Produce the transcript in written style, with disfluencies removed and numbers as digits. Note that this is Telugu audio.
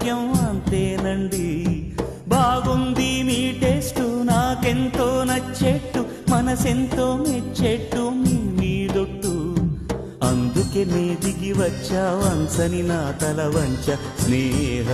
ఆరోగ్యం అంతేనండి. బాగుంది మీ టేస్టు నాకెంతో నచ్చేట్టు, మనసెంతో మెచ్చేట్టు మీ మీదొట్టు. అందుకే నే దిగి వచ్చా వంచని నా తల వంచ స్నేహ